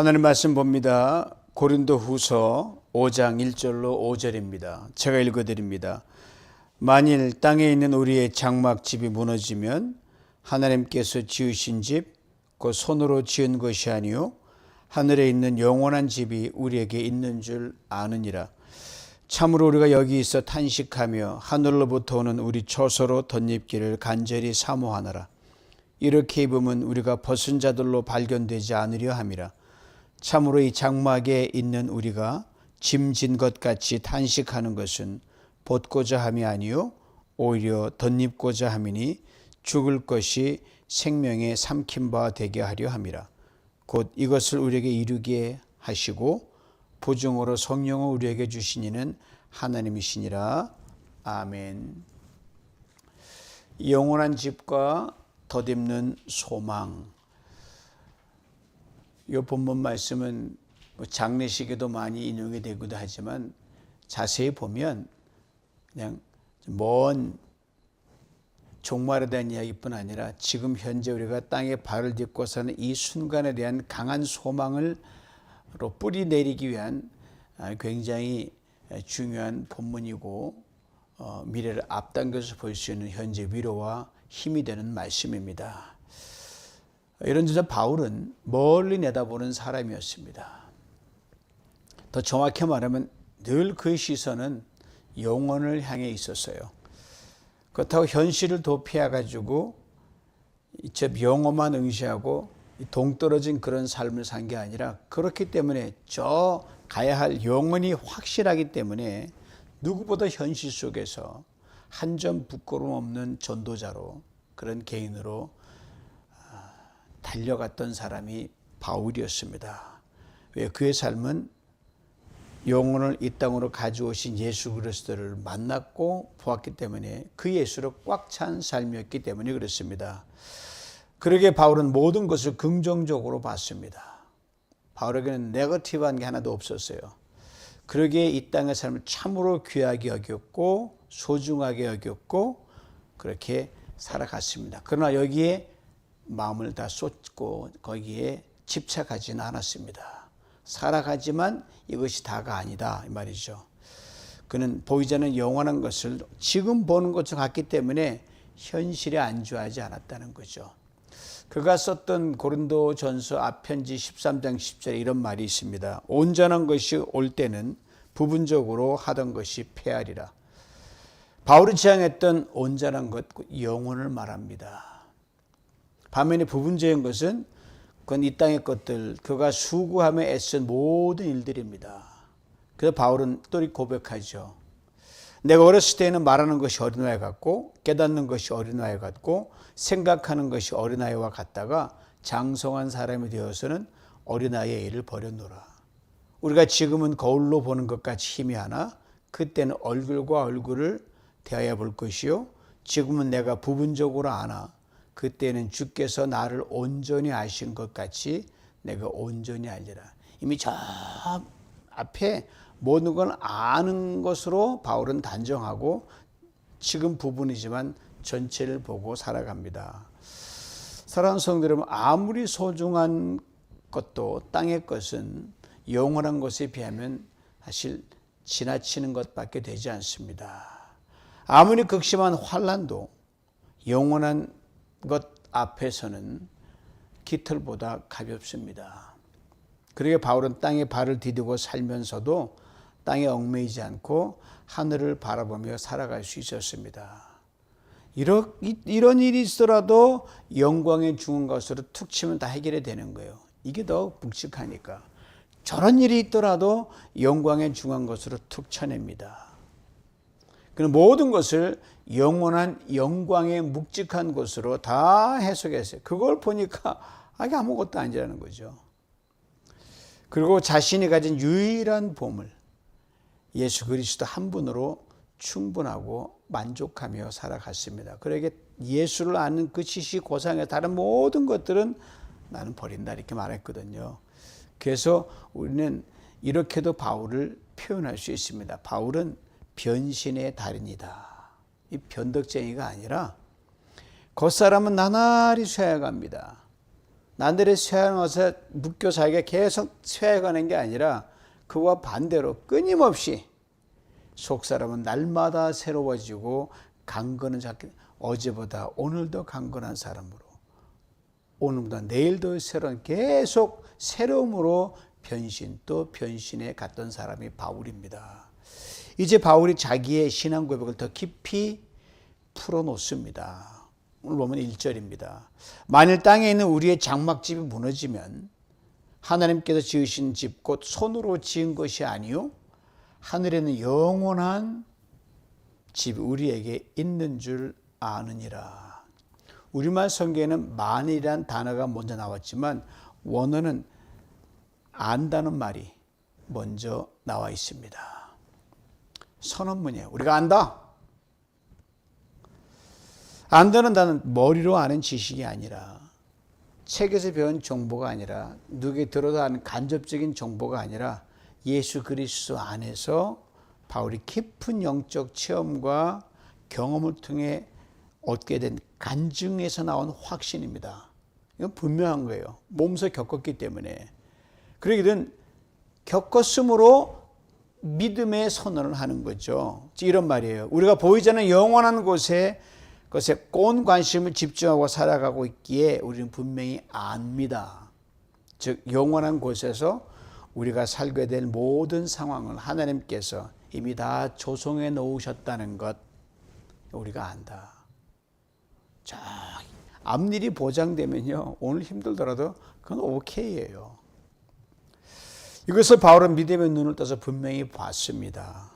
하나님 말씀 봅니다. 고린도후서 5장 1절로 5절입니다. 제가 읽어드립니다. 만일 땅에 있는 우리의 장막집이 무너지면 하나님께서 지으신 집, 그 손으로 지은 것이 아니요 하늘에 있는 영원한 집이 우리에게 있는 줄 아느니라. 참으로 우리가 여기 있어 탄식하며 하늘로부터 오는 우리 처소로 덧입기를 간절히 사모하노라. 이렇게 입으면 우리가 벗은 자들로 발견되지 않으려 함이라. 참으로 이 장막에 있는 우리가 짐진 것 같이 탄식하는 것은 벗고자 함이 아니요 오히려 덧입고자 함이니 죽을 것이 생명에 삼킨 바 되게 하려 함이라. 곧 이것을 우리에게 이루게 하시고 보증으로 성령을 우리에게 주시니는 하나님이시니라. 아멘. 영원한 집과 덧입는 소망. 이 본문 말씀은 장례식에도 많이 인용이 되기도 하지만 자세히 보면 그냥 먼 종말에 대한 이야기뿐 아니라 지금 현재 우리가 땅에 발을 딛고 사는 이 순간에 대한 강한 소망을 뿌리 내리기 위한 굉장히 중요한 본문이고 미래를 앞당겨서 볼 수 있는 현재 위로와 힘이 되는 말씀입니다. 이런 점에서 바울은 멀리 내다보는 사람이었습니다. 더 정확히 말하면 늘 그의 시선은 영혼을 향해 있었어요. 그렇다고 현실을 도피해가지고 저 영혼만 응시하고 동떨어진 그런 삶을 산 게 아니라 그렇기 때문에 저 가야 할 영혼이 확실하기 때문에 누구보다 현실 속에서 한 점 부끄러움 없는 전도자로 그런 개인으로 달려갔던 사람이 바울이었습니다. 왜? 그의 삶은 영혼을 이 땅으로 가져오신 예수 그리스도를 만났고 보았기 때문에 그 예수로 꽉 찬 삶이었기 때문에 그렇습니다. 그러기에 바울은 모든 것을 긍정적으로 봤습니다. 바울에게는 네거티브한 게 하나도 없었어요. 그러기에 이 땅의 삶을 참으로 귀하게 여겼고 소중하게 여겼고 그렇게 살아갔습니다. 그러나 여기에 마음을 다 쏟고 거기에 집착하지는 않았습니다. 살아가지만 이것이 다가 아니다 이 말이죠. 그는 보이지 않는 영원한 것을 지금 보는 것과 같기 때문에 현실에 안주하지 않았다는 거죠. 그가 썼던 고린도전서 앞편지 13장 10절에 이런 말이 있습니다. 온전한 것이 올 때는 부분적으로 하던 것이 폐하리라. 바울이 지향했던 온전한 것, 영혼을 말합니다. 반면에 부분적인 것은 그건 이 땅의 것들, 그가 수고하며 애쓴 모든 일들입니다. 그래서 바울은 또 고백하죠. 내가 어렸을 때는 말하는 것이 어린아이 같고 깨닫는 것이 어린아이 같고 생각하는 것이 어린아이와 같다가 장성한 사람이 되어서는 어린아이의 일을 버렸노라. 우리가 지금은 거울로 보는 것 같이 희미하나 그때는 얼굴과 얼굴을 대하여 볼 것이요 지금은 내가 부분적으로 아나 그때는 주께서 나를 온전히 아신 것 같이 내가 온전히 알리라. 이미 저 앞에 모든 걸 아는 것으로 바울은 단정하고 지금 부분이지만 전체를 보고 살아갑니다. 사랑하는 성도 여러분, 아무리 소중한 것도 땅의 것은 영원한 것에 비하면 사실 지나치는 것밖에 되지 않습니다. 아무리 극심한 환난도 영원한 것 앞에서는 깃털보다 가볍습니다. 그러게 바울은 땅에 발을 디디고 살면서도 땅에 얽매이지 않고 하늘을 바라보며 살아갈 수 있었습니다. 이런 일이 있더라도 영광에 중한 것으로 툭 치면 다 해결이 되는 거예요. 이게 더 묵직하니까. 저런 일이 있더라도 영광에 중한 것으로 툭 쳐냅니다. 그는 모든 것을 영원한 영광의 묵직한 것으로 다 해석했어요. 그걸 보니까 이게 아무것도 아니라는 거죠. 그리고 자신이 가진 유일한 보물, 예수 그리스도 한 분으로 충분하고 만족하며 살아갔습니다. 그러게 예수를 아는 그 지식 고상의 다른 모든 것들은 나는 버린다 이렇게 말했거든요. 그래서 우리는 이렇게도 바울을 표현할 수 있습니다. 바울은 변신의 달인이다. 이 변덕쟁이가 아니라 겉사람은 나날이 쇠해갑니다. 나들이 쇠하면서 묶여 자기가 계속 쇠해가는 게 아니라 그와 반대로 끊임없이 속사람은 날마다 새로워지고 강건한 자기, 어제보다 오늘도 강건한 사람으로, 오늘보다 내일도 새로운, 계속 새로움으로 변신 또 변신해 갔던 사람이 바울입니다. 이제 바울이 자기의 신앙 고백을 더 깊이 풀어놓습니다. 오늘 보면 1절입니다. 만일 땅에 있는 우리의 장막집이 무너지면 하나님께서 지으신 집 곧 손으로 지은 것이 아니요 하늘에는 영원한 집이 우리에게 있는 줄 아느니라. 우리말 성경에는 만일이란 단어가 먼저 나왔지만 원어는 안다는 말이 먼저 나와 있습니다. 선언문이에요. 우리가 안다. 안다는 단어는 머리로 아는 지식이 아니라, 책에서 배운 정보가 아니라, 누구에 들어서 아는 간접적인 정보가 아니라 예수 그리스도 안에서 바울이 깊은 영적 체험과 경험을 통해 얻게 된 간증에서 나온 확신입니다. 이건 분명한 거예요. 몸소 겪었기 때문에. 그러기는 겪었으므로 믿음의 선언을 하는 거죠. 이런 말이에요. 우리가 보이지 않는 영원한 것에 온 관심을 집중하고 살아가고 있기에 우리는 분명히 압니다. 즉 영원한 곳에서 우리가 살게 될 모든 상황을 하나님께서 이미 다 조성해 놓으셨다는 것 우리가 안다. 자, 앞일이 보장되면요, 오늘 힘들더라도 그건 오케이예요. 이것을 바울은 믿음의 눈을 떠서 분명히 봤습니다.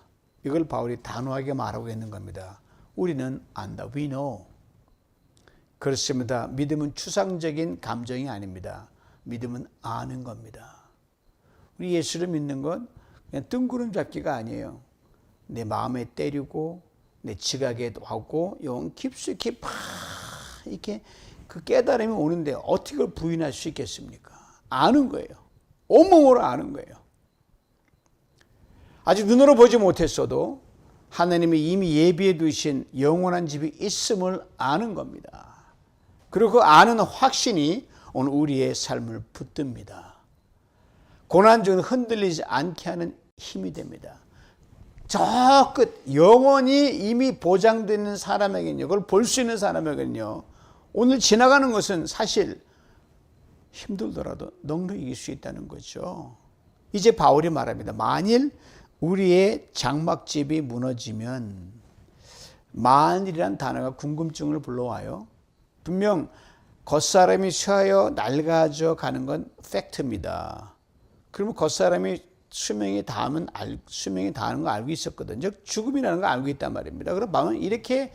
이걸 바울이 단호하게 말하고 있는 겁니다. 우리는 안다. We know. 그렇습니다. 믿음은 추상적인 감정이 아닙니다. 믿음은 아는 겁니다. 우리 예수를 믿는 건 그냥 뜬구름 잡기가 아니에요. 내 마음에 때리고 내 지각에 하고 영 깊숙이 팍 이렇게 그 깨달음이 오는데 어떻게 그걸 부인할 수 있겠습니까? 아는 거예요. 온몸으로 아는 거예요. 아직 눈으로 보지 못했어도 하나님이 이미 예비해 두신 영원한 집이 있음을 아는 겁니다. 그리고 그 아는 확신이 오늘 우리의 삶을 붙듭니다. 고난 중에 흔들리지 않게 하는 힘이 됩니다. 저 끝 영원히 이미 보장되어 있는 사람에게는요, 그걸 볼 수 있는 사람에게는요, 오늘 지나가는 것은 사실 힘들더라도 넉넉히 이길 수 있다는 거죠. 이제 바울이 말합니다. 만일 우리의 장막집이 무너지면, 만일이란 단어가 궁금증을 불러와요. 분명 겉사람이 쇠하여 낡아져 가는 건 팩트입니다. 그러면 겉사람이 수명이 닿으면 수명이 닿는 거 알고 있었거든요. 즉 죽음이라는 거 알고 있단 말입니다. 그럼 이렇게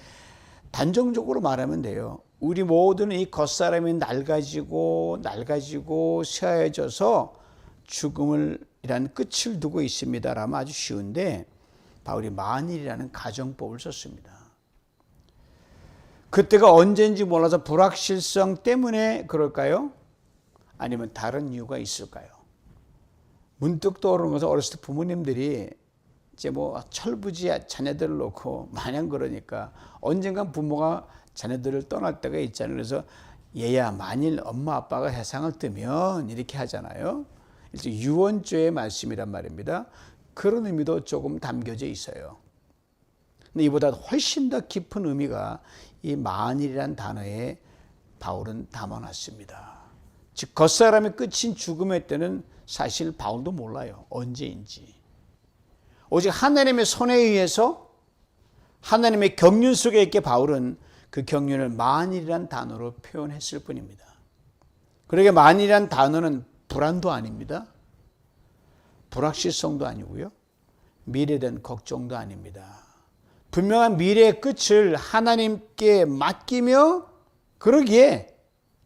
단정적으로 말하면 돼요. 우리 모두는 이 겉사람이 낡아지고 쇠하여져서 죽음이라는 끝을 두고 있습니다라면 아주 쉬운데, 바울이 만일이라는 가정법을 썼습니다. 그때가 언제인지 몰라서 불확실성 때문에 그럴까요? 아니면 다른 이유가 있을까요? 문득 떠오르는 것은 어렸을 때 부모님들이 이제 뭐 철부지 자녀들을 놓고 마냥 그러니까 언젠간 부모가 자녀들을 떠날 때가 있잖아요. 그래서 얘야, 만일 엄마 아빠가 세상을 뜨면 이렇게 하잖아요. 이제 유언죄의 말씀이란 말입니다. 그런 의미도 조금 담겨져 있어요. 근데 이보다 훨씬 더 깊은 의미가 이 만일이란 단어에 바울은 담아놨습니다. 즉 겉사람의 끝인 죽음의 때는 사실 바울도 몰라요. 언제인지. 오직 하나님의 손에 의해서 하나님의 경륜 속에 있게 바울은 그 경륜을 만일이란 단어로 표현했을 뿐입니다. 그러게 만일이란 단어는 불안도 아닙니다. 불확실성도 아니고요. 미래에 대한 걱정도 아닙니다. 분명한 미래의 끝을 하나님께 맡기며 그러기에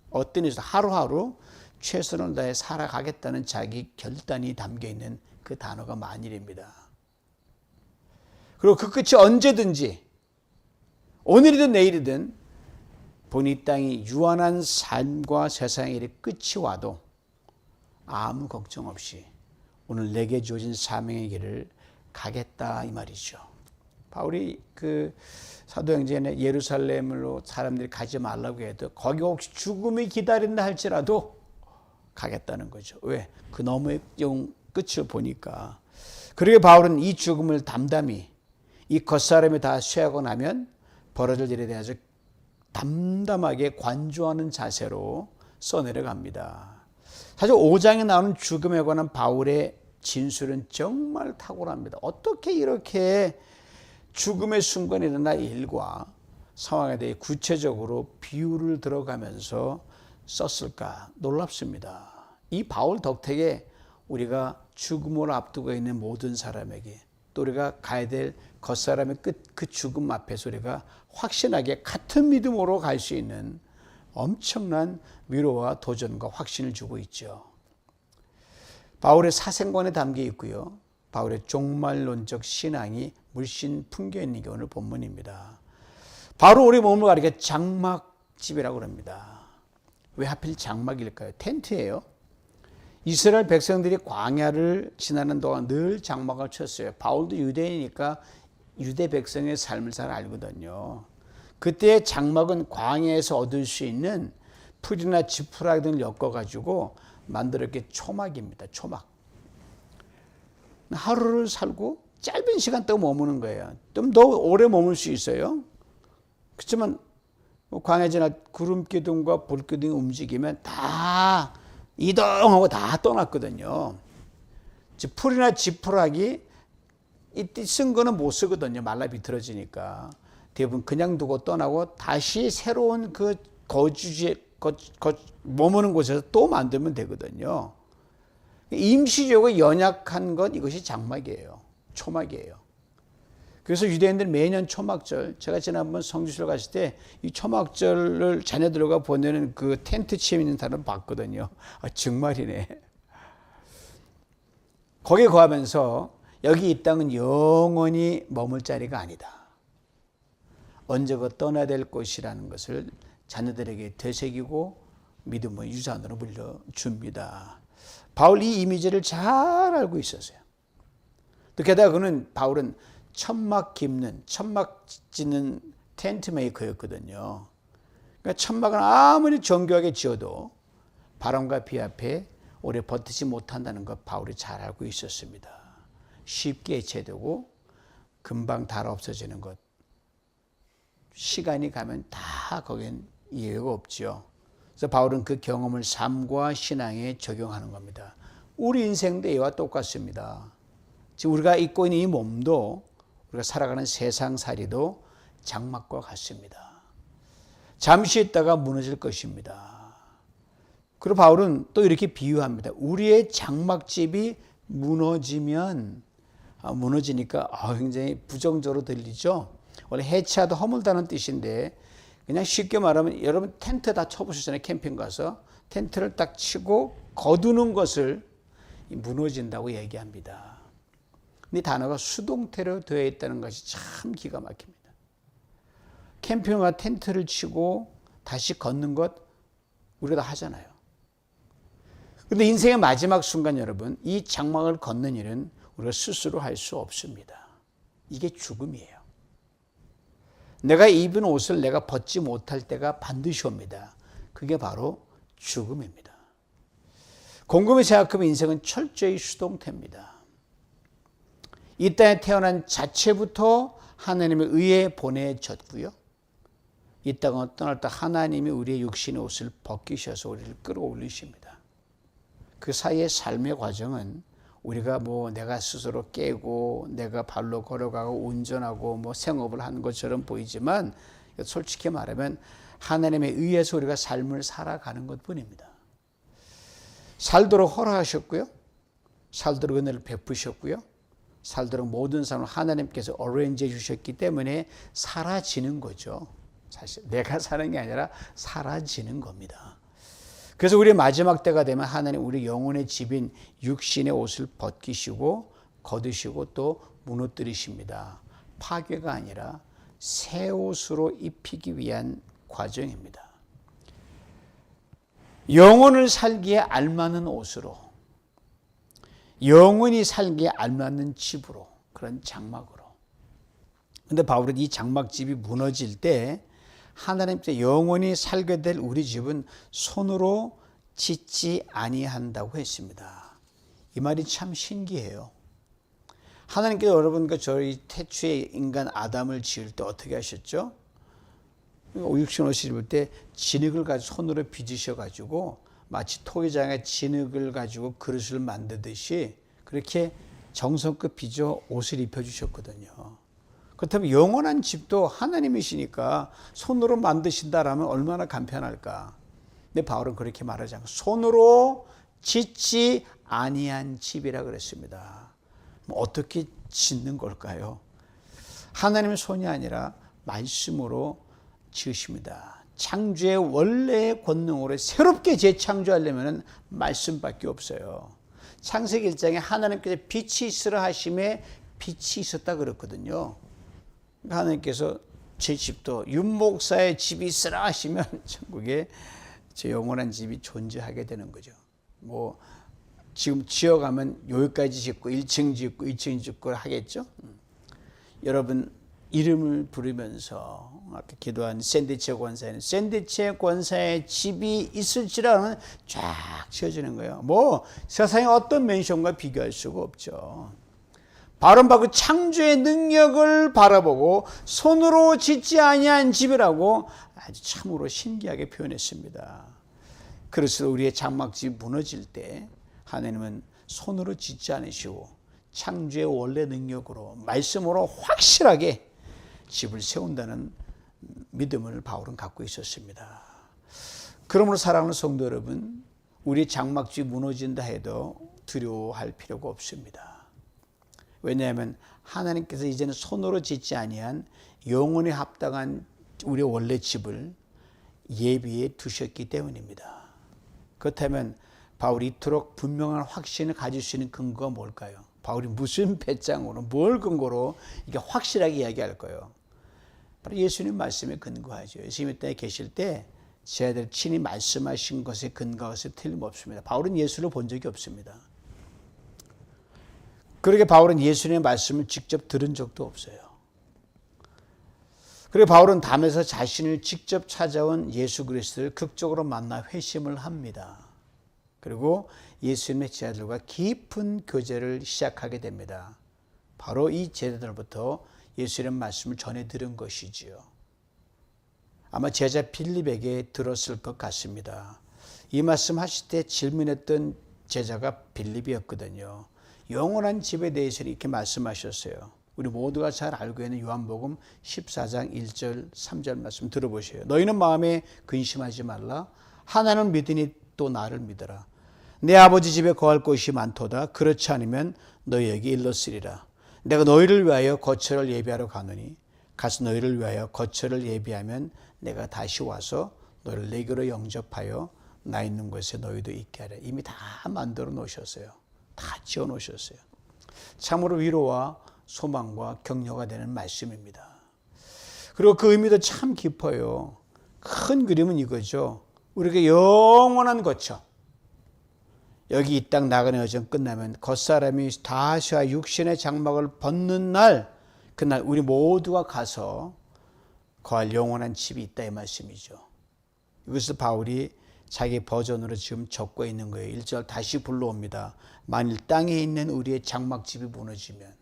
어떤 일에서 하루하루 최선을 다해 살아가겠다는 자기 결단이 담겨있는 그 단어가 만일입니다. 그리고 그 끝이 언제든지 오늘이든 내일이든 본인 이 땅이 유한한 삶과 세상의 일의 끝이 와도 아무 걱정 없이 오늘 내게 주어진 사명의 길을 가겠다 이 말이죠. 바울이 그 사도행전에 예루살렘으로 사람들이 가지 말라고 해도 거기 혹시 죽음이 기다린다 할지라도 가겠다는 거죠. 왜? 그 너머의 끝을 보니까. 그러게 바울은 이 죽음을 담담히 이 겉사람이 다 쇠하고 나면 벌어질 일에 대해서 담담하게 관조하는 자세로 써내려갑니다. 사실 5장에 나오는 죽음에 관한 바울의 진술은 정말 탁월합니다. 어떻게 이렇게 죽음의 순간에 일어날 일과 상황에 대해 구체적으로 비유를 들어가면서 썼을까 놀랍습니다. 이 바울 덕택에 우리가 죽음을 앞두고 있는 모든 사람에게 또 우리가 가야 될 겉사람의 그 죽음 앞에서 우리가 확신하게 같은 믿음으로 갈 수 있는 엄청난 위로와 도전과 확신을 주고 있죠. 바울의 사생관에 담겨 있고요. 바울의 종말론적 신앙이 물씬 풍겨 있는 게 오늘 본문입니다. 바로 우리 몸을 가리켜 장막집이라고 합니다. 왜 하필 장막일까요? 텐트예요. 이스라엘 백성들이 광야를 지나는 동안 늘 장막을 쳤어요. 바울도 유대인이니까 유대 백성의 삶을 잘 알거든요. 그때 장막은 광야에서 얻을 수 있는 풀이나 지푸라기 등을 엮어가지고 만들었게 초막입니다. 초막. 하루를 살고 짧은 시간 동안 머무는 거예요. 좀 더 오래 머물 수 있어요. 그렇지만 광야 지나 구름 기둥과 불 기둥이 움직이면 다 이동하고 다 떠났거든요. 풀이나 지푸라기 이때 쓴 거는 못 쓰거든요. 말라 비틀어지니까. 대부분 그냥 두고 떠나고 다시 새로운 그 거주지에 머무는 곳에서 또 만들면 되거든요. 임시적으로 연약한 것 이것이 장막이에요. 초막이에요. 그래서 유대인들 매년 초막절, 제가 지난번 성지순례 갔을 때 이 초막절을 자녀들과 보내는 그 텐트 치임 있는 사람 봤거든요. 아, 정말이네. 거기에 거하면서 여기 이 땅은 영원히 머물 자리가 아니다. 언제가 떠나야 될 곳이라는 것을 자녀들에게 되새기고 믿음의 유산으로 물려줍니다. 바울 이 이미지를 잘 알고 있었어요. 또 게다가 바울은 천막 짓는 텐트 메이커였거든요. 그러니까 천막은 아무리 정교하게 지어도 바람과 비 앞에 오래 버티지 못한다는 것 바울이 잘 알고 있었습니다. 쉽게 해체되고 금방 닳아 없어지는 것. 시간이 가면 다 거긴 이해가 없죠. 그래서 바울은 그 경험을 삶과 신앙에 적용하는 겁니다. 우리 인생도 이와 똑같습니다. 지금 우리가 입고 있는 이 몸도 우리가 살아가는 세상살이도 장막과 같습니다. 잠시 있다가 무너질 것입니다. 그리고 바울은 또 이렇게 비유합니다. 우리의 장막집이 무너지니까 굉장히 부정적으로 들리죠. 원래 해체하다 허물다는 뜻인데 그냥 쉽게 말하면 여러분 텐트 다 쳐보셨잖아요. 캠핑 가서 텐트를 딱 치고 거두는 것을 무너진다고 얘기합니다. 이 단어가 수동태로 되어 있다는 것이 참 기가 막힙니다. 캠핑과 텐트를 치고 다시 걷는 것 우리가 다 하잖아요. 그런데 인생의 마지막 순간 여러분 이 장막을 걷는 일은 우리가 스스로 할 수 없습니다. 이게 죽음이에요. 내가 입은 옷을 내가 벗지 못할 때가 반드시 옵니다. 그게 바로 죽음입니다. 곰곰이 생각하면 인생은 철저히 수동태입니다. 이 땅에 태어난 자체부터 하나님의 의에 보내졌고요. 이 땅을 떠날 때 하나님이 우리의 육신의 옷을 벗기셔서 우리를 끌어올리십니다. 그 사이의 삶의 과정은 우리가 내가 스스로 깨고 내가 발로 걸어가고 운전하고 생업을 하는 것처럼 보이지만 솔직히 말하면 하나님의 의해서 우리가 삶을 살아가는 것뿐입니다. 살도록 허락하셨고요. 살도록 은혜를 베푸셨고요. 살도록 모든 삶을 하나님께서 어레인지해 주셨기 때문에 사라지는 거죠. 사실 내가 사는 게 아니라 사라지는 겁니다. 그래서 우리의 마지막 때가 되면 하나님 우리 영혼의 집인 육신의 옷을 벗기시고 거두시고 또 무너뜨리십니다. 파괴가 아니라 새 옷으로 입히기 위한 과정입니다. 영혼을 살기에 알맞는 옷으로, 영혼이 살기에 알맞는 집으로, 그런 장막으로. 그런데 바울은 이 장막집이 무너질 때 하나님께 영원히 살게 될 우리 집은 손으로 짓지 아니한다고 했습니다. 이 말이 참 신기해요. 하나님께서 여러분과 저희 태초의 인간 아담을 지을 때 어떻게 하셨죠? 육신옷을 입을 때 진흙을 가지고 손으로 빚으셔가지고 마치 토기장에 진흙을 가지고 그릇을 만들듯이 그렇게 정성껏 빚어 옷을 입혀주셨거든요. 그렇다면 영원한 집도 하나님이시니까 손으로 만드신다라면 얼마나 간편할까. 근데 바울은 그렇게 말하지 않고 손으로 짓지 아니한 집이라 그랬습니다. 어떻게 짓는 걸까요? 하나님의 손이 아니라 말씀으로 지으십니다. 창조의 원래의 권능으로 새롭게 재창조하려면 말씀밖에 없어요. 창세기 1장에 하나님께서 빛이 있으라 하심에 빛이 있었다 그랬거든요. 하나님께서 제 집도 윤목사의 집이 있으라 하시면 천국에 제 영원한 집이 존재하게 되는 거죠. 뭐 지금 지어가면 여기까지 짓고 1층 짓고 2층 짓고 하겠죠. 여러분 이름을 부르면서 아까 기도한 샌디체 권사에는 샌디체 권사의 집이 있을지라는 쫙 지어지는 거예요. 뭐 세상의 어떤 맨션과 비교할 수가 없죠. 바로 그 창조의 능력을 바라보고 손으로 짓지 아니한 집이라고 아주 참으로 신기하게 표현했습니다. 그래서 우리의 장막집이 무너질 때 하나님은 손으로 짓지 않으시고 창조의 원래 능력으로 말씀으로 확실하게 집을 세운다는 믿음을 바울은 갖고 있었습니다. 그러므로 사랑하는 성도 여러분, 우리 장막집이 무너진다 해도 두려워할 필요가 없습니다. 왜냐하면 하나님께서 이제는 손으로 짓지 아니한 영혼에 합당한 우리의 원래 집을 예비해 두셨기 때문입니다. 그렇다면 바울이 이토록 분명한 확신을 가질 수 있는 근거가 뭘까요? 바울이 무슨 배짱으로 뭘 근거로 이게 확실하게 이야기할까요? 바로 예수님 말씀에 근거하죠. 예수님 땅에 계실 때 제자들 친히 말씀하신 것에 근거해서 틀림없습니다. 바울은 예수를 본 적이 없습니다. 그러게 바울은 예수님의 말씀을 직접 들은 적도 없어요. 그리고 바울은 담에서 자신을 직접 찾아온 예수 그리스도를 극적으로 만나 회심을 합니다. 그리고 예수님의 제자들과 깊은 교제를 시작하게 됩니다. 바로 이 제자들부터 예수님의 말씀을 전해 들은 것이지요. 아마 제자 빌립에게 들었을 것 같습니다. 이 말씀 하실 때 질문했던 제자가 빌립이었거든요. 영원한 집에 대해서 이렇게 말씀하셨어요. 우리 모두가 잘 알고 있는 요한복음 14장 1절 3절 말씀 들어보세요. 너희는 마음에 근심하지 말라. 하나는 믿으니 또 나를 믿어라. 내 아버지 집에 거할 곳이 많도다. 그렇지 않으면 너희에게 일렀으리라. 내가 너희를 위하여 거처를 예비하러 가노니 가서 너희를 위하여 거처를 예비하면 내가 다시 와서 너희를 내게로 영접하여 나 있는 곳에 너희도 있게 하라. 이미 다 만들어 놓으셨어요. 다 지어 놓으셨어요. 참으로 위로와 소망과 격려가 되는 말씀입니다. 그리고 그 의미도 참 깊어요. 큰 그림은 이거죠. 우리가 영원한 거처. 여기 이 땅 나가는 여정 끝나면 겉사람이 다시와 육신의 장막을 벗는 날, 그날 우리 모두가 가서 거할 영원한 집이 있다 이 말씀이죠. 이것을 바울이 자기 버전으로 지금 적고 있는 거예요. 1절 다시 불러옵니다. 만일 땅에 있는 우리의 장막집이 무너지면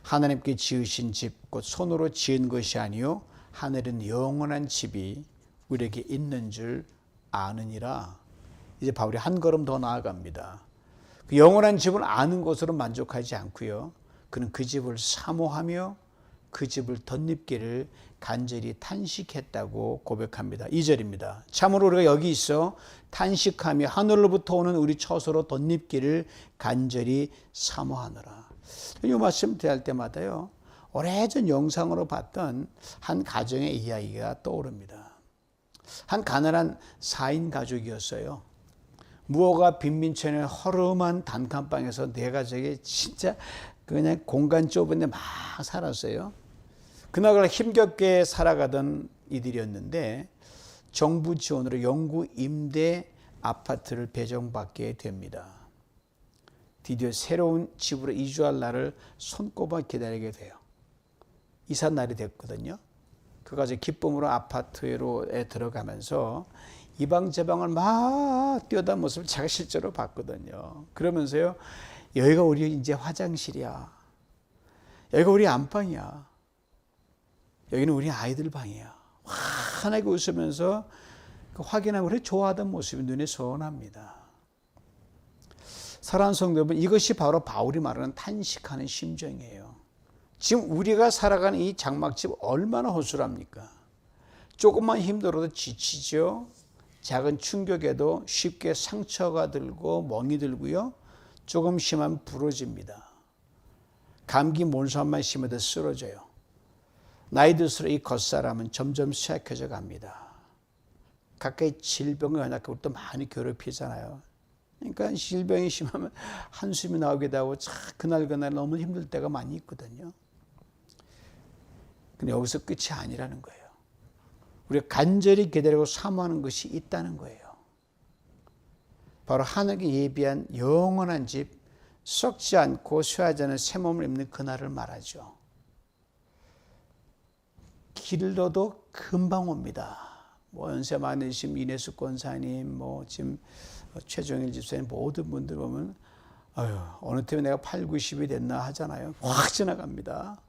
하나님께 지으신 집, 곧 손으로 지은 것이 아니요 하늘은 영원한 집이 우리에게 있는 줄 아느니라. 이제 바울이 한 걸음 더 나아갑니다. 그 영원한 집을 아는 것으로 만족하지 않고요. 그는 그 집을 사모하며 그 집을 덧입기를 간절히 탄식했다고 고백합니다. 2절입니다. 참으로 우리가 여기 있어 탄식하며 하늘로부터 오는 우리 처소로 덧입기를 간절히 사모하노라. 이 말씀 대할 때마다요. 오래전 영상으로 봤던 한 가정의 이야기가 떠오릅니다. 한 가난한 4인 가족이었어요. 무허가 빈민촌의 허름한 단칸방에서 네 가족이 진짜 그냥 공간 좁은데 막 살았어요. 그나저나 힘겹게 살아가던 이들이었는데 정부 지원으로 영구 임대 아파트를 배정받게 됩니다. 드디어 새로운 집으로 이주할 날을 손꼽아 기다리게 돼요. 이사 날이 됐거든요. 그 가족 기쁨으로 아파트에 들어가면서 이방저방을 막 뛰어다니는 모습을 제가 실제로 봤거든요. 그러면서요, 여기가 우리 이제 화장실이야. 여기가 우리 안방이야. 여기는 우리 아이들 방이야. 환하게 웃으면서 확인하고 그래 좋아하던 모습이 눈에 선합니다. 사랑하는 성도 여러분, 이것이 바로 바울이 말하는 탄식하는 심정이에요. 지금 우리가 살아가는 이 장막집 얼마나 허술합니까? 조금만 힘들어도 지치죠. 작은 충격에도 쉽게 상처가 들고 멍이 들고요. 조금 심하면 부러집니다. 감기 몰살만 심해도 쓰러져요. 나이 들수록 이 겉사람은 점점 쇠약해져 갑니다. 가까이 질병을 연약하고 또 많이 괴롭히잖아요. 그러니까 질병이 심하면 한숨이 나오기도 하고 그날 너무 힘들 때가 많이 있거든요. 근데 여기서 끝이 아니라는 거예요. 우리가 간절히 기다리고 사모하는 것이 있다는 거예요. 바로 하늘에 예비한 영원한 집, 썩지 않고 쇠하지 않은 새 몸을 입는 그날을 말하죠. 길러도 금방 옵니다. 연세 많으신 이내수 권사님, 지금 최종일 집사님 모든 분들 보면 어느 때문에 내가 8, 90이 됐나 하잖아요. 확 지나갑니다.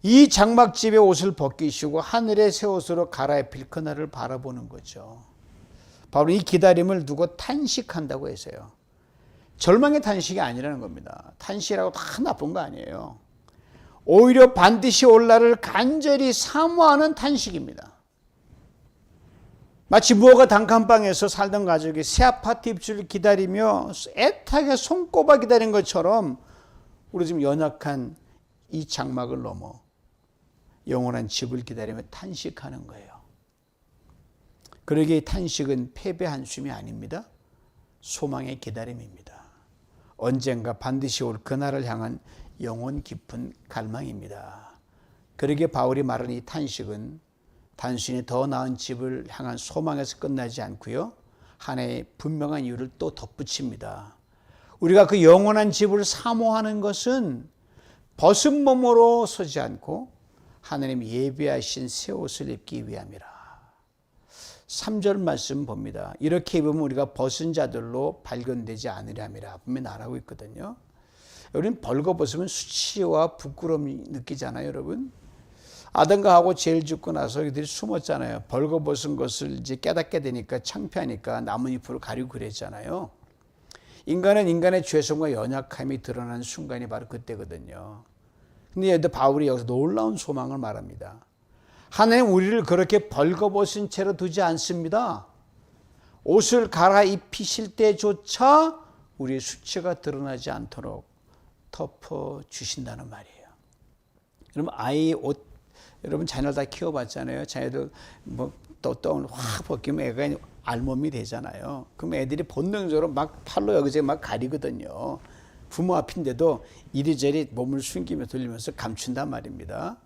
이 장막집의 옷을 벗기시고 하늘의 새 옷으로 갈아입힐 그날을 바라보는 거죠. 바로 이 기다림을 두고 탄식한다고 해서요. 절망의 탄식이 아니라는 겁니다. 탄식이라고 다 나쁜 거 아니에요. 오히려 반드시 올 날을 간절히 사모하는 탄식입니다. 마치 무허가 단칸방에서 살던 가족이 새 아파트 입주를 기다리며 애타게 손꼽아 기다린 것처럼 우리 지금 연약한 이 장막을 넘어 영원한 집을 기다리며 탄식하는 거예요. 그러기에 이 탄식은 패배 한숨이 아닙니다. 소망의 기다림입니다. 언젠가 반드시 올 그날을 향한 영혼 깊은 갈망입니다. 그러기에 바울이 말하는 이 탄식은 단순히 더 나은 집을 향한 소망에서 끝나지 않고요. 하나의 분명한 이유를 또 덧붙입니다. 우리가 그 영원한 집을 사모하는 것은 벗은 몸으로 서지 않고 하나님이 예비하신 새 옷을 입기 위함이라. 3절 말씀 봅니다. 이렇게 입으면 우리가 벗은 자들로 발견되지 않으리함이라 분명히 말하고 있거든요. 우리는 벌거벗으면 수치와 부끄러움이 느끼잖아요, 여러분. 아담과 하고 죄를 짓고 나서 그들이 숨었잖아요. 벌거벗은 것을 이제 깨닫게 되니까 창피하니까 나뭇잎으로 가리고 그랬잖아요. 인간은 인간의 죄성과 연약함이 드러나는 순간이 바로 그때거든요. 근데 바울이 여기서 놀라운 소망을 말합니다. 하나님 우리를 그렇게 벌거벗은 채로 두지 않습니다. 옷을 갈아입히실 때조차 우리의 수치가 드러나지 않도록 덮어주신다는 말이에요. 여러분 아이 옷 여러분 자녀들 다 키워봤잖아요. 자녀들 또 확 벗기면 애가 알몸이 되잖아요. 그럼 애들이 본능적으로 막 팔로 여기저기 막 가리거든요. 부모 앞인데도 이리저리 몸을 숨기며 돌리면서 감춘단 말입니다.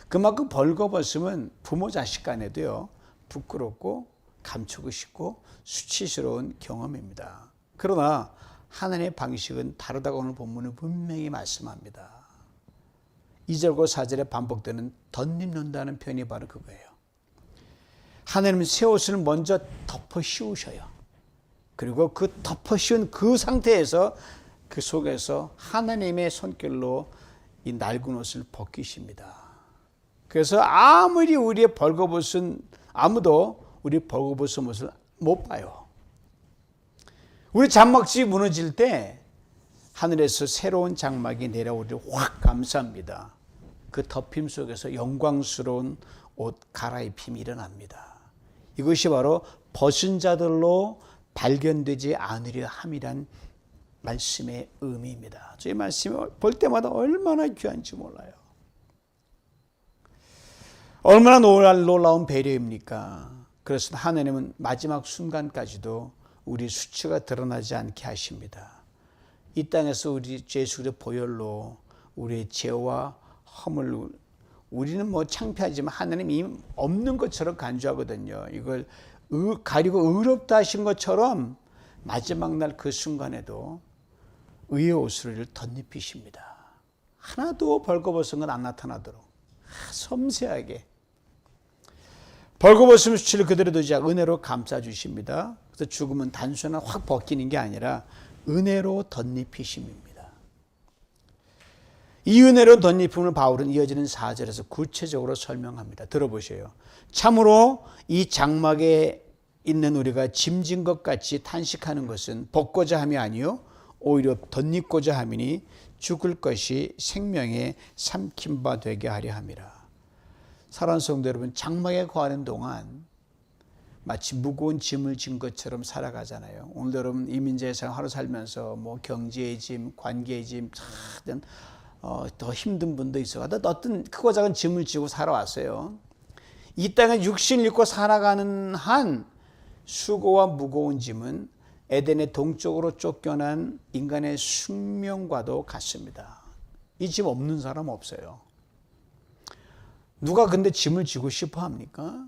그만큼 벌거벗으면 부모 자식 간에도요 부끄럽고 감추고 싶고 수치스러운 경험입니다. 그러나 하나님의 방식은 다르다고 오늘 본문은 분명히 말씀합니다. 2절과 4절에 반복되는 덧입는다는 표현이 바로 그거예요. 하나님은 새 옷을 먼저 덮어 씌우셔요. 그리고 그 덮어 씌운 그 상태에서 그 속에서 하나님의 손길로 이 낡은 옷을 벗기십니다. 그래서 아무리 우리의 벌거벗은 아무도 우리 벌거벗은 옷을 못 봐요. 우리 장막집이 무너질 때 하늘에서 새로운 장막이 내려오기를 확 감사합니다. 그 덮임 속에서 영광스러운 옷 갈아입힘이 일어납니다. 이것이 바로 벗은 자들로 발견되지 않으려 함이란 말씀의 의미입니다. 이 말씀을 볼 때마다 얼마나 귀한지 몰라요. 얼마나 놀라운 배려입니까? 그래서 하나님은 마지막 순간까지도 우리 수치가 드러나지 않게 하십니다. 이 땅에서 우리 죄 속의 보혈로 우리의 죄와 허물, 우리는 창피하지만 하나님이 없는 것처럼 간주하거든요. 이걸 가리고 의롭다 하신 것처럼 마지막 날 그 순간에도 의의 옷을 덧입히십니다. 하나도 벌거벗은 건 안 나타나도록 섬세하게. 벌거벗은 수치를 그대로 두지 않고 은혜로 감싸주십니다. 그래서 죽음은 단순한 확 벗기는 게 아니라 은혜로 덧입히심입니다. 이 은혜로 덧입힘을 바울은 이어지는 4절에서 구체적으로 설명합니다. 들어보세요. 참으로 이 장막에 있는 우리가 짐진 것 같이 탄식하는 것은 벗고자 함이 아니요 오히려 덧입고자 함이니 죽을 것이 생명에 삼킨 바 되게 하려 함이라. 사랑하는 성도 여러분, 장막에 거하는 동안 마치 무거운 짐을 진 것처럼 살아가잖아요. 오늘 여러분 이민자의 생활 하루 살면서 뭐 경제의 짐, 관계의 짐, 더 힘든 분도 있어요. 어떤 크고 작은 짐을 지고 살아왔어요. 이 땅에 육신을 입고 살아가는 한 수고와 무거운 짐은 에덴의 동쪽으로 쫓겨난 인간의 숙명과도 같습니다. 이 짐 없는 사람 없어요. 누가 근데 짐을 지고 싶어 합니까?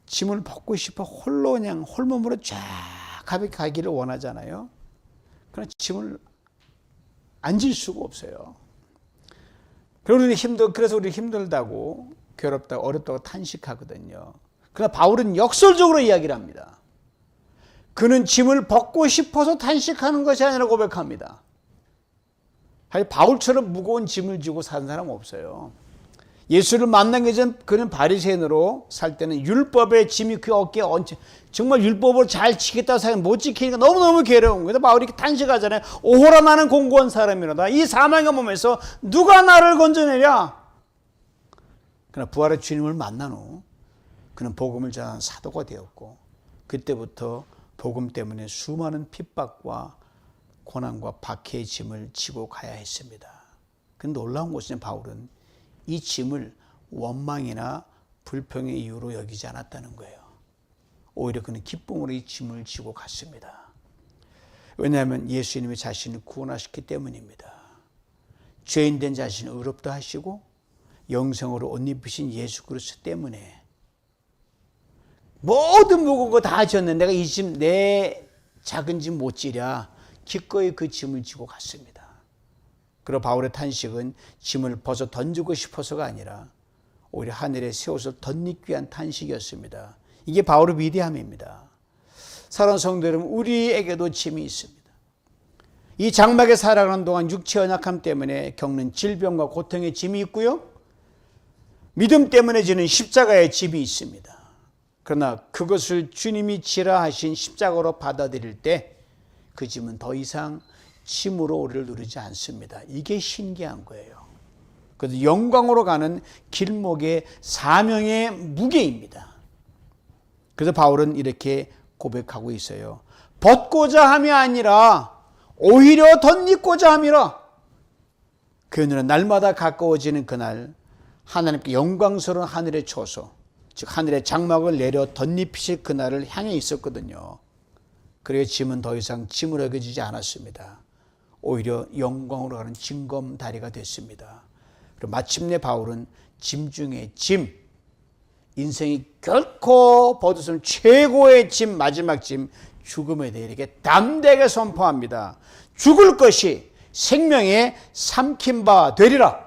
짐을 벗고 싶어 홀로 그냥 홀몸으로 쫙 가볍게 가기를 원하잖아요. 그러나 짐을 안 질 수가 없어요. 그래서 우리 힘들다고 괴롭다고 어렵다고 탄식하거든요. 그러나 바울은 역설적으로 이야기를 합니다. 그는 짐을 벗고 싶어서 탄식하는 것이 아니라 고백합니다. 바울처럼 무거운 짐을 지고 사는 사람 없어요. 예수를 만나기 전 그는 바리새인으로 살 때는 율법의 짐이 그 어깨에 얹혀 정말 율법으로 잘 지켰다고 생각하면 못 지키니까 너무너무 괴로운 거예요. 바울이 탄식하잖아요. 오호라 나는 공고한 사람이로다. 이 사망의 몸에서 누가 나를 건져내랴. 그러나 부활의 주님을 만난 후 그는 복음을 전하는 사도가 되었고 그때부터 복음 때문에 수많은 핍박과 고난과 박해의 짐을 지고 가야 했습니다. 근데 놀라운 것은 바울은 이 짐을 원망이나 불평의 이유로 여기지 않았다는 거예요. 오히려 그는 기쁨으로 이 짐을 지고 갔습니다. 왜냐하면 예수님이 자신을 구원하셨기 때문입니다. 죄인된 자신을 의롭다 하시고 영생으로 옷 입으신 예수 그리스도 때문에 모든 무거운 거 다 졌는데 내가 이 짐 내 작은 짐 못 지랴 기꺼이 그 짐을 지고 갔습니다. 그리고 바울의 탄식은 짐을 벗어 던지고 싶어서가 아니라 오히려 하늘에 새 옷을 덧입기 위한 탄식이었습니다. 이게 바울의 위대함입니다. 사랑하는 성도 여러분, 우리에게도 짐이 있습니다. 이 장막에 살아가는 동안 육체 연약함 때문에 겪는 질병과 고통의 짐이 있고요. 믿음 때문에 지는 십자가의 짐이 있습니다. 그러나 그것을 주님이 지라 하신 십자가로 받아들일 때 그 짐은 더 이상 짐으로 우리를 누르지 않습니다. 이게 신기한 거예요. 그래서 영광으로 가는 길목의 사명의 무게입니다. 그래서 바울은 이렇게 고백하고 있어요. 벗고자 함이 아니라 오히려 덧입고자 함이라. 그 오늘은 날마다 가까워지는 그날 하나님께 영광스러운 하늘의 초소, 즉 하늘의 장막을 내려 덧입히실 그날을 향해 있었거든요. 그래서 짐은 더 이상 짐으로 여겨지지 않았습니다. 오히려 영광으로 가는 징검다리가 됐습니다. 그리고 마침내 바울은 짐 중에 짐, 인생이 결코 벗을 수 없는 최고의 짐, 마지막 짐, 죽음에 대해 이렇게 담대하게 선포합니다. 죽을 것이 생명에 삼킨 바 되리라.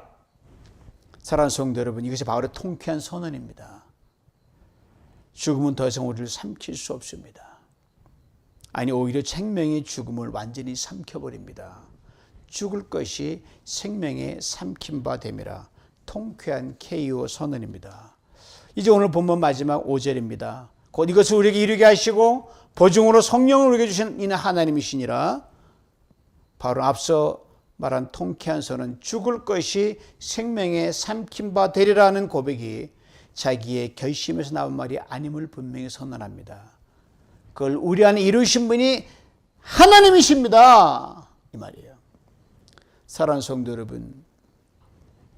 사랑하는 성도 여러분, 이것이 바울의 통쾌한 선언입니다. 죽음은 더 이상 우리를 삼킬 수 없습니다. 아니 오히려 생명이 죽음을 완전히 삼켜버립니다. 죽을 것이 생명에 삼킨 바 됨이라. 통쾌한 KO 선언입니다. 이제 오늘 본문 마지막 5절입니다. 곧 이것을 우리에게 이루게 하시고 보증으로 성령을 우리에게 주신 이는 하나님이시니라. 바로 앞서 말한 통쾌한 선언, 죽을 것이 생명에 삼킨 바 되리라는 고백이 자기의 결심에서 나온 말이 아님을 분명히 선언합니다. 그걸 우리 안에 이루신 분이 하나님이십니다. 이 말이에요. 사랑하는 성도 여러분,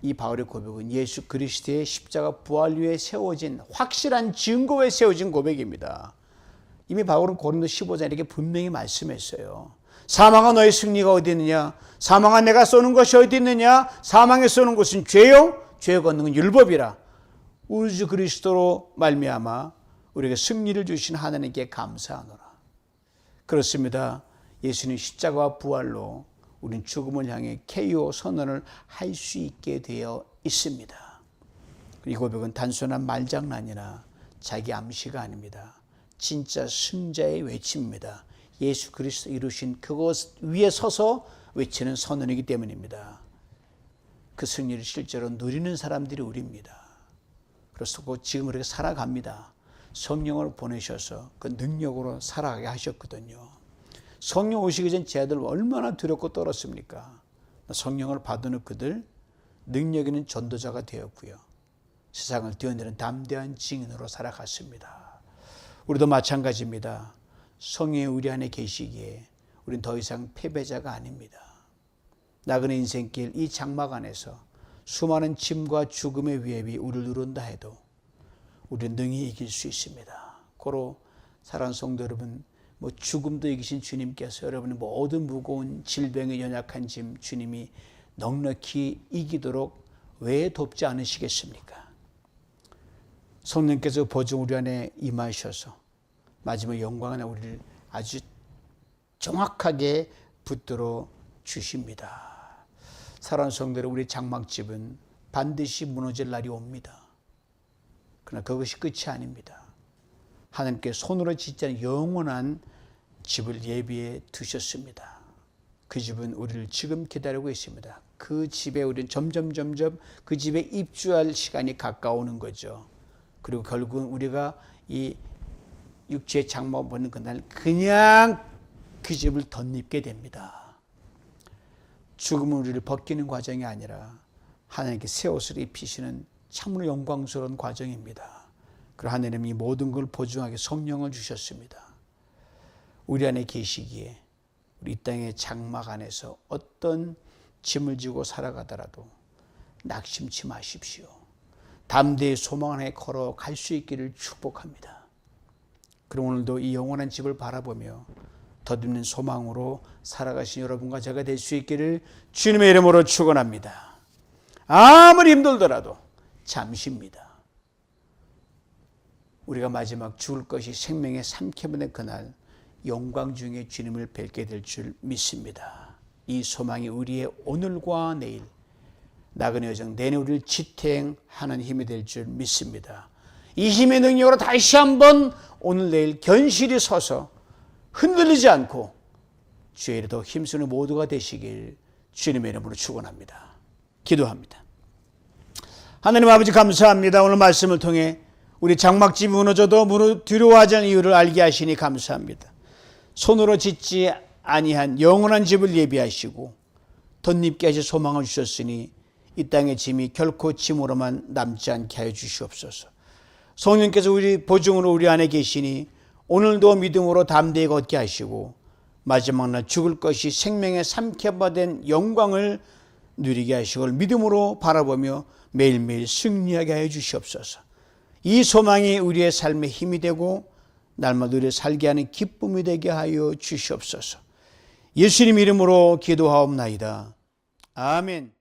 이 바울의 고백은 예수 그리스도의 십자가 부활 위에 세워진 확실한 증거에 세워진 고백입니다. 이미 바울은 고린도 15장에 이렇게 분명히 말씀했어요. 사망아 너의 승리가 어디 있느냐? 사망아 내가 쏘는 것이 어디 있느냐? 사망에 쏘는 것은 죄요, 죄 걷는 건 율법이라. 우리 주 그리스도로 말미암아 우리에게 승리를 주신 하나님께 감사하노라. 그렇습니다. 예수님 십자가와 부활로 우리는 죽음을 향해 KO 선언을 할 수 있게 되어 있습니다. 이 고백은 단순한 말장난이나 자기 암시가 아닙니다. 진짜 승자의 외침입니다. 예수 그리스도 이루신 그것 위에 서서 외치는 선언이기 때문입니다. 그 승리를 실제로 누리는 사람들이 우리입니다. 그래서 지금 우리가 살아갑니다. 성령을 보내셔서 그 능력으로 살아가게 하셨거든요. 성령 오시기 전 제 아들 얼마나 두렵고 떨었습니까? 성령을 받은 그들 능력 있는 전도자가 되었고요. 세상을 뛰어내는 담대한 증인으로 살아갔습니다. 우리도 마찬가지입니다. 성령이 우리 안에 계시기에 우리는 더 이상 패배자가 아닙니다. 나그네 인생길 이 장막 안에서 수많은 짐과 죽음의 위협이 우리를 누른다 해도 우리는 능히 이길 수 있습니다. 고로 사랑하는 성도 여러분, 죽음도 이기신 주님께서 여러분의 모든 무거운 질병에 연약한 짐 주님이 넉넉히 이기도록 왜 돕지 않으시겠습니까? 성령께서 보증 우리 안에 임하셔서 마지막 영광 안에 우리를 아주 정확하게 붙들어 주십니다. 사랑하는 성도들, 우리 장막집은 반드시 무너질 날이 옵니다. 그러나 그것이 끝이 아닙니다. 하나님께 손으로 짓지 않은 영원한 집을 예비해 두셨습니다. 그 집은 우리를 지금 기다리고 있습니다. 그 집에 우리는 점점 그 집에 입주할 시간이 가까우는 거죠. 그리고 결국은 우리가 이 육체의 장막을 보는 그날 그냥 그 집을 덧입게 됩니다. 죽음은 우리를 벗기는 과정이 아니라 하나님께 새 옷을 입히시는 참으로 영광스러운 과정입니다. 그리고 하나님이 모든 걸 보증하게 성령을 주셨습니다. 우리 안에 계시기에 우리 이 땅의 장막 안에서 어떤 짐을 지고 살아가더라도 낙심치 마십시오. 담대히 소망 안에 걸어갈 수 있기를 축복합니다. 그럼 오늘도 이 영원한 집을 바라보며 덧입는 소망으로 살아가신 여러분과 제가 될 수 있기를 주님의 이름으로 축원합니다. 아무리 힘들더라도 잠시입니다. 우리가 마지막 죽을 것이 생명의 삼켜보는 그날 영광 중에 주님을 뵙게 될 줄 믿습니다. 이 소망이 우리의 오늘과 내일 나그네 여정 내내 우리를 지탱하는 힘이 될 줄 믿습니다. 이 힘의 능력으로 다시 한번 오늘 내일 견실히 서서 흔들리지 않고 주의 일에 더 힘쓰는 모두가 되시길 주님의 이름으로 축원합니다. 기도합니다. 하나님 아버지 감사합니다. 오늘 말씀을 통해 우리 장막집이 무너져도 두려워하지 않는 이유를 알게 하시니 감사합니다. 손으로 짓지 아니한 영원한 집을 예비하시고 덧입게 하실 소망을 주셨으니 이 땅의 짐이 결코 짐으로만 남지 않게 하여 주시옵소서. 성령께서 우리 보증으로 우리 안에 계시니 오늘도 믿음으로 담대히 걷게 하시고 마지막 날 죽을 것이 생명의 삼켜받은 영광을 누리게 하시고 믿음으로 바라보며 매일매일 승리하게 하여 주시옵소서. 이 소망이 우리의 삶의 힘이 되고 날마다 우리를 살게 하는 기쁨이 되게 하여 주시옵소서. 예수님 이름으로 기도하옵나이다. 아멘.